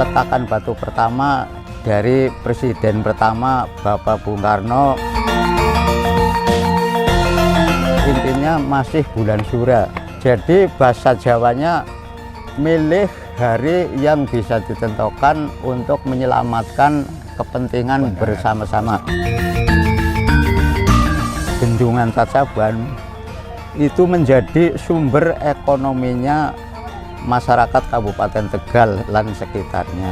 peletakan batu pertama dari Presiden pertama Bapak Bung Karno. Intinya masih bulan Sura. Jadi bahasa Jawanya milih hari yang bisa ditentukan untuk menyelamatkan kepentingan bersama-sama. Bendungan Cacaban itu menjadi sumber ekonominya masyarakat Kabupaten Tegal dan sekitarnya.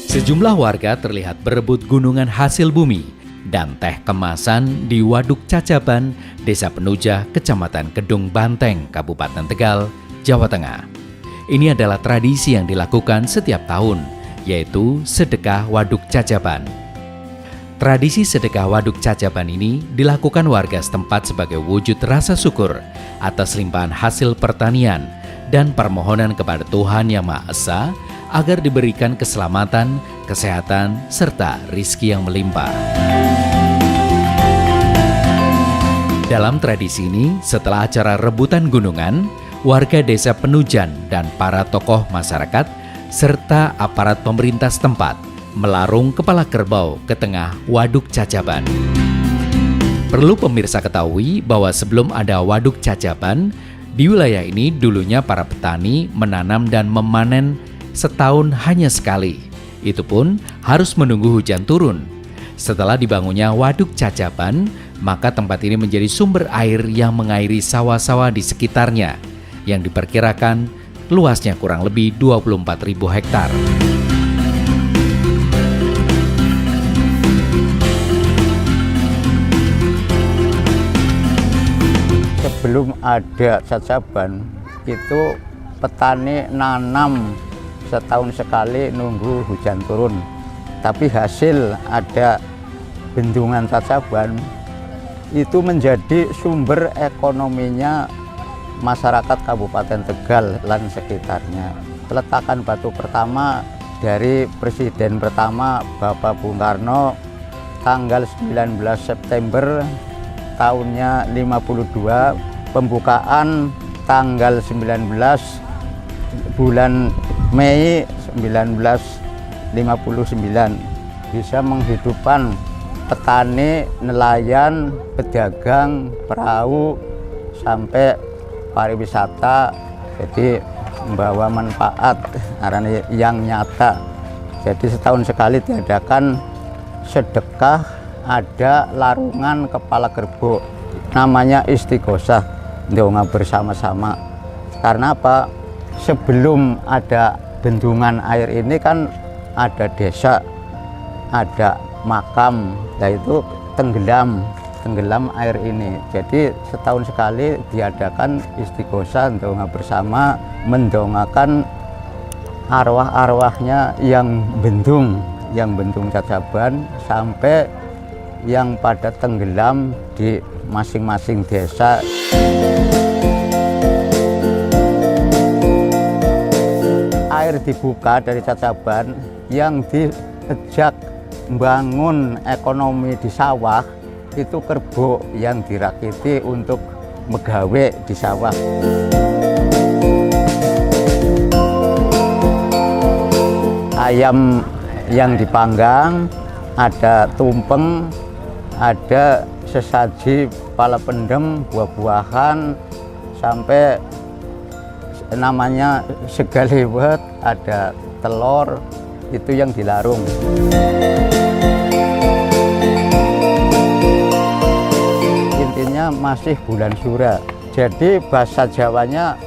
Sejumlah warga terlihat berebut gunungan hasil bumi dan teh kemasan di Waduk Cacaban, Desa Penujah, Kecamatan Kedung Banteng, Kabupaten Tegal, Jawa Tengah. Ini adalah tradisi yang dilakukan setiap tahun, yaitu sedekah Waduk Cacaban. Tradisi sedekah Waduk Cacaban ini dilakukan warga setempat sebagai wujud rasa syukur atas limpahan hasil pertanian dan permohonan kepada Tuhan Yang Maha Esa agar diberikan keselamatan, kesehatan, serta rizki yang melimpah. Dalam tradisi ini, setelah acara rebutan gunungan, warga desa Penujan dan para tokoh masyarakat serta aparat pemerintah setempat melarung kepala kerbau ke tengah Waduk Cacaban. Perlu pemirsa ketahui bahwa sebelum ada Waduk Cacaban, di wilayah ini dulunya para petani menanam dan memanen setahun hanya sekali. Itu pun harus menunggu hujan turun. Setelah dibangunnya Waduk Cacaban, maka tempat ini menjadi sumber air yang mengairi sawah-sawah di sekitarnya, yang diperkirakan luasnya kurang lebih 24.000 hektar. Sebelum ada Cacaban, itu petani nanam setahun sekali nunggu hujan turun. Tapi hasil ada bendungan Cacaban itu menjadi sumber ekonominya masyarakat Kabupaten Tegal dan sekitarnya. Peletakan batu pertama dari Presiden pertama Bapak Bung Karno tanggal 19 September tahunnya 52, pembukaan tanggal 19 bulan Mei 1959, bisa menghidupkan petani, nelayan, pedagang, perahu, sampai pariwisata. Jadi membawa manfaat yang nyata. Jadi setahun sekali diadakan sedekah, ada larungan kepala kerbau, namanya istighosah, doa bersama-sama. Karena apa? Sebelum ada bendungan air ini kan ada desa, ada makam, yaitu tenggelam air ini. Jadi setahun sekali diadakan istighosah, doa bersama, mendongakan arwah-arwahnya yang bendung Cacaban sampai yang pada tenggelam di masing-masing desa. Air dibuka dari Cacaban, yang diajak membangun ekonomi di sawah itu kerbau yang dirakiti untuk megawe di sawah. Ayam yang dipanggang, ada tumpeng, ada sesaji pala pendem, buah-buahan, sampai namanya segaliwet, ada telur, itu yang dilarung. Intinya masih bulan Sura. Jadi bahasa Jawanya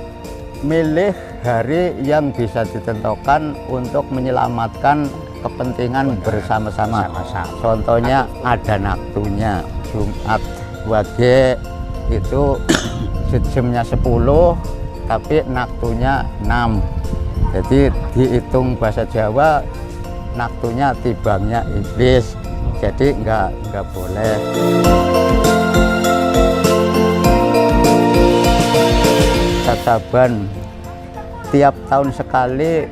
milih hari yang bisa ditentukan untuk menyelamatkan kepentingan bersama-sama. Contohnya ada naktunya, Jumat Wage itu jamnya 10, tapi naktunya 6. Jadi dihitung bahasa Jawa, naktunya tibangnya iblis, jadi nggak boleh. Cacaban tiap tahun sekali,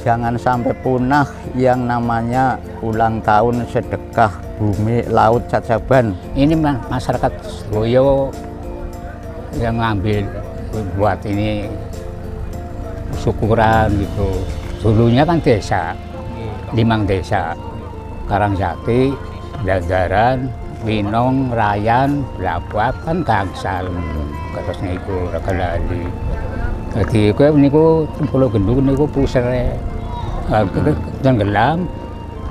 jangan sampai punah yang namanya ulang tahun sedekah bumi laut Cacaban. Ini masyarakat Boyo yang ngambil buat ini syukuran gitu. Dulunya kan desa, 5 desa, Karangjati, Dadaran, Winong, Rayan, Blabat, kan Gangsal, terusnya itu Regalali. Jadi niku Pulau Gendung niku pusere tenggelam,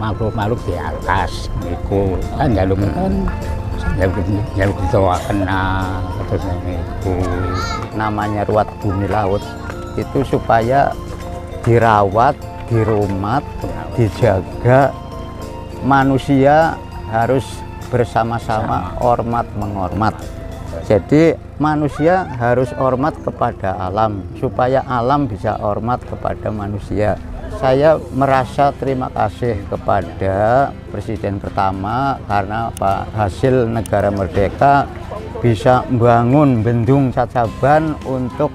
makhluk-makhluk di atas niku kan jaluk doa kena terusnya niku. Namanya ruat bumi laut itu supaya dirawat, dirumat, dijaga. Manusia harus bersama-sama hormat menghormat. Jadi manusia harus hormat kepada alam supaya alam bisa hormat kepada manusia. Saya merasa terima kasih kepada Presiden pertama karena hasil negara merdeka bisa membangun Bendung Cacaban untuk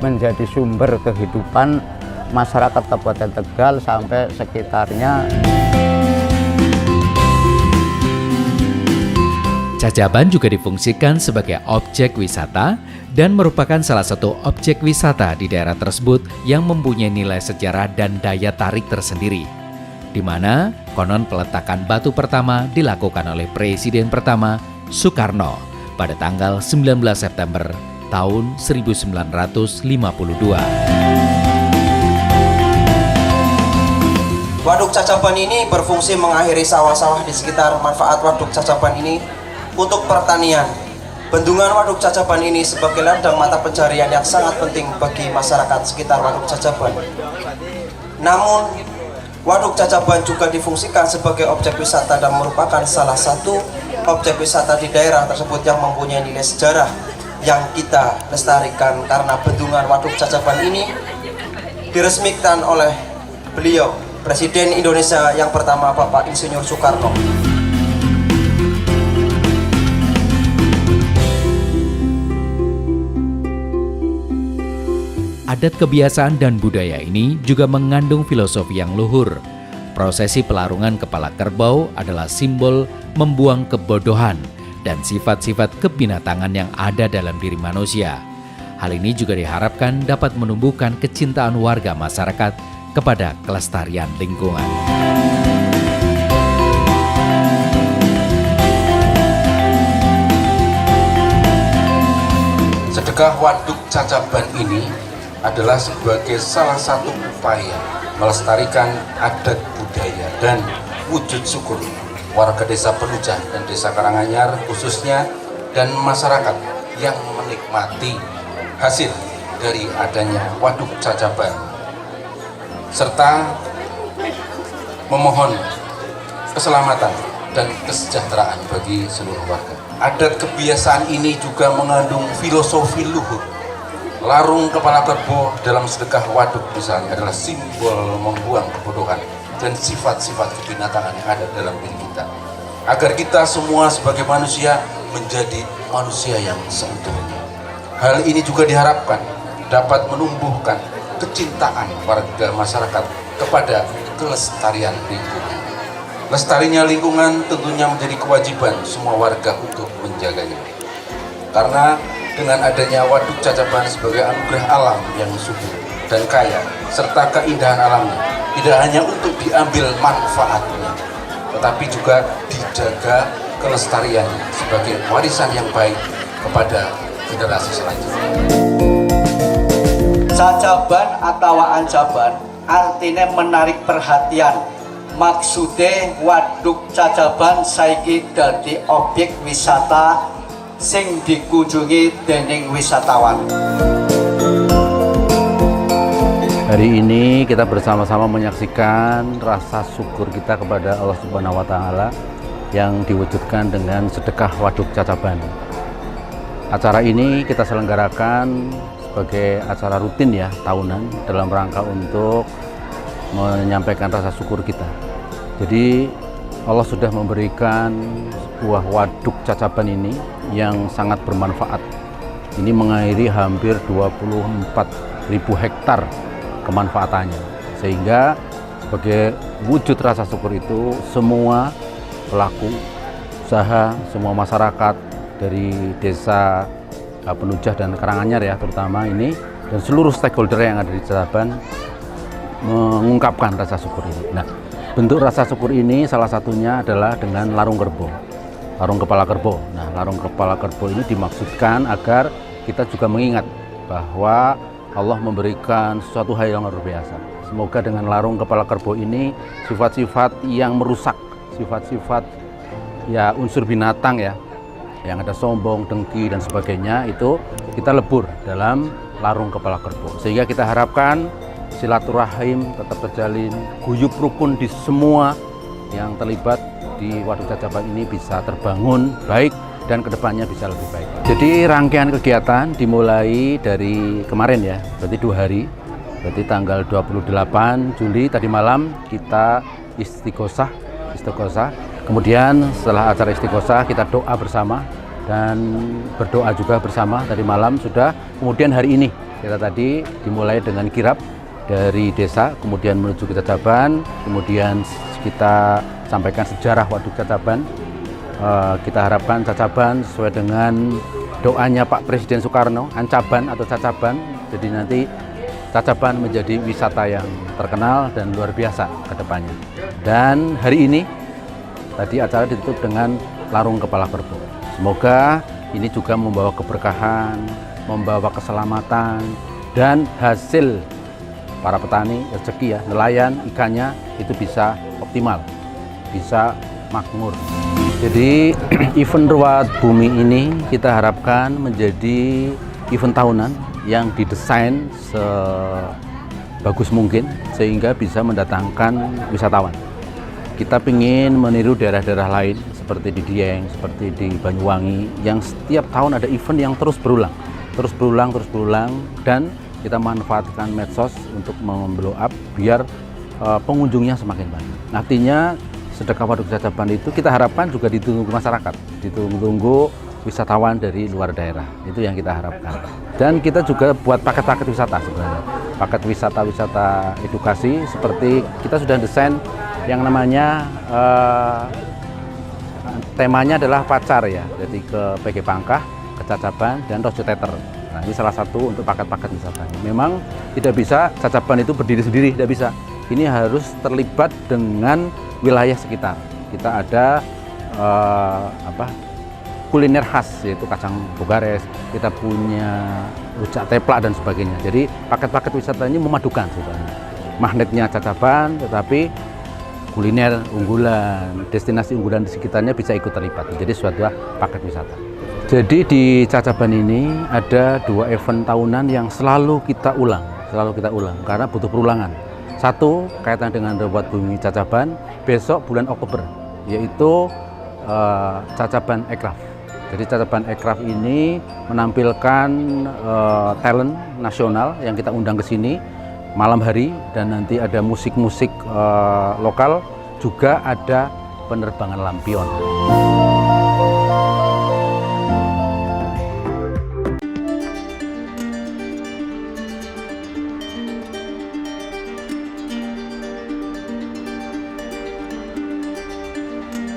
menjadi sumber kehidupan masyarakat Kabupaten Tegal sampai sekitarnya. Cacaban juga difungsikan sebagai objek wisata dan merupakan salah satu objek wisata di daerah tersebut yang mempunyai nilai sejarah dan daya tarik tersendiri. Di mana konon peletakan batu pertama dilakukan oleh Presiden pertama Soekarno pada tanggal 19 September tahun 1952. Waduk Cacaban ini berfungsi mengakhiri sawah-sawah di sekitar manfaat Waduk Cacaban ini untuk pertanian. Bendungan Waduk Cacaban ini sebagai ladang mata pencarian yang sangat penting bagi masyarakat sekitar Waduk Cacaban. Namun, Waduk Cacaban juga difungsikan sebagai objek wisata dan merupakan salah satu objek wisata di daerah tersebut yang mempunyai nilai sejarah yang kita lestarikan karena bendungan Waduk Cacaban ini diresmikan oleh beliau, Presiden Indonesia yang pertama Bapak Insinyur Soekarno. Adat kebiasaan dan budaya ini juga mengandung filosofi yang luhur. Prosesi pelarungan kepala kerbau adalah simbol membuang kebodohan dan sifat-sifat kebinatangan yang ada dalam diri manusia. Hal ini juga diharapkan dapat menumbuhkan kecintaan warga masyarakat kepada kelestarian lingkungan. Sedekah Waduk Cacaban ini adalah sebagai salah satu upaya melestarikan adat budaya dan wujud syukur warga desa Penujan dan desa Karanganyar khususnya dan masyarakat yang menikmati hasil dari adanya Waduk Cacaban serta memohon keselamatan dan kesejahteraan bagi seluruh warga. Adat kebiasaan ini juga mengandung filosofi luhur. Larung kepala kerbau dalam sedekah waduk misalnya adalah simbol membuang kebodohan dan sifat-sifat kebinatangan yang ada dalam diri kita. Agar kita semua sebagai manusia menjadi manusia yang seutuhnya. Hal ini juga diharapkan dapat menumbuhkan kecintaan warga masyarakat kepada kelestarian lingkungan. Lestarinya lingkungan tentunya menjadi kewajiban semua warga untuk menjaganya. Karena dengan adanya Waduk Cacaban sebagai anugerah alam yang subur dan kaya serta keindahan alamnya tidak hanya untuk diambil manfaatnya tetapi juga dijaga kelestariannya sebagai warisan yang baik kepada generasi selanjutnya. Cacaban atau ancaban artinya menarik perhatian. Maksudnya Waduk Cacaban saiki dadi objek wisata sing dikunjungi dening wisatawan. Hari ini kita bersama-sama menyaksikan rasa syukur kita kepada Allah Subhanahu wa Ta'ala yang diwujudkan dengan sedekah Waduk Cacaban. Acara ini kita selenggarakan sebagai acara rutin ya, tahunan, dalam rangka untuk menyampaikan rasa syukur kita. Jadi Allah sudah memberikan sebuah Waduk Cacaban ini yang sangat bermanfaat. Ini mengairi hampir 24.000 hektar kemanfaatannya. Sehingga sebagai wujud rasa syukur itu semua pelaku usaha, semua masyarakat dari desa Penujah dan Karanganyar ya terutama ini, dan seluruh stakeholder yang ada di Cacaban mengungkapkan rasa syukur ini. Nah, bentuk rasa syukur ini salah satunya adalah dengan larung kerbau, larung kepala kerbau. Nah, larung kepala kerbau ini dimaksudkan agar kita juga mengingat bahwa Allah memberikan sesuatu hal yang luar biasa. Semoga dengan larung kepala kerbau ini sifat-sifat yang merusak, sifat-sifat ya unsur binatang ya, yang ada sombong, dengki dan sebagainya, itu kita lebur dalam larung kepala kerbau. Sehingga kita harapkan silaturahim tetap terjalin, guyub rukun di semua yang terlibat di Waduk Cacaban ini bisa terbangun baik dan kedepannya bisa lebih baik. Jadi rangkaian kegiatan dimulai dari kemarin ya, berarti 2 hari. Berarti tanggal 28 Juli tadi malam kita istighosah. Kemudian setelah acara istighosah kita doa bersama dan berdoa juga bersama tadi malam sudah. Kemudian hari ini kita tadi dimulai dengan kirab dari desa, kemudian menuju ke Cacaban, kemudian kita sampaikan sejarah Waduk Cacaban. Kita harapkan Cacaban sesuai dengan doanya Pak Presiden Soekarno, Ancaban atau Cacaban. Jadi nanti Cacaban menjadi wisata yang terkenal dan luar biasa ke depannya. Dan hari ini tadi acara ditutup dengan larung kepala kerbau. Semoga ini juga membawa keberkahan, membawa keselamatan, dan hasil para petani, rezeki ya, nelayan, ikannya itu bisa optimal, bisa makmur. Jadi event Ruat Bumi ini kita harapkan menjadi event tahunan yang didesain sebagus mungkin sehingga bisa mendatangkan wisatawan. Kita ingin meniru daerah-daerah lain seperti di Dieng, seperti di Banyuwangi yang setiap tahun ada event yang terus berulang, dan kita manfaatkan medsos untuk memblow up biar pengunjungnya semakin banyak. Artinya sedekah Waduk Cacaban itu kita harapkan juga ditunggu masyarakat, ditunggu wisatawan dari luar daerah. Itu yang kita harapkan. Dan kita juga buat paket-paket wisata sebenarnya. Paket wisata edukasi seperti kita sudah desain yang namanya temanya adalah pacar ya. Jadi ke PG Pangkah, ke Cacaban dan Rojo Teter. Nah, ini salah satu untuk paket-paket wisatanya. Memang tidak bisa Cacaban itu berdiri sendiri, tidak bisa. Ini harus terlibat dengan wilayah sekitar. Kita ada kuliner khas yaitu kacang bogares, kita punya rujak teplak dan sebagainya. Jadi paket-paket wisata ini memadukan sebenarnya. Magnetnya Cacaban, tetapi kuliner unggulan, destinasi unggulan di sekitarnya bisa ikut terlibat. Jadi suatu paket wisata. Jadi di Cacaban ini ada 2 event tahunan yang selalu kita ulang karena butuh perulangan. Satu kaitan dengan Ruat Bumi Cacaban besok bulan Oktober, yaitu Cacaban Aircraft. Jadi Cacaban Aircraft ini menampilkan talent nasional yang kita undang ke sini malam hari, dan nanti ada musik-musik lokal, juga ada penerbangan lampion.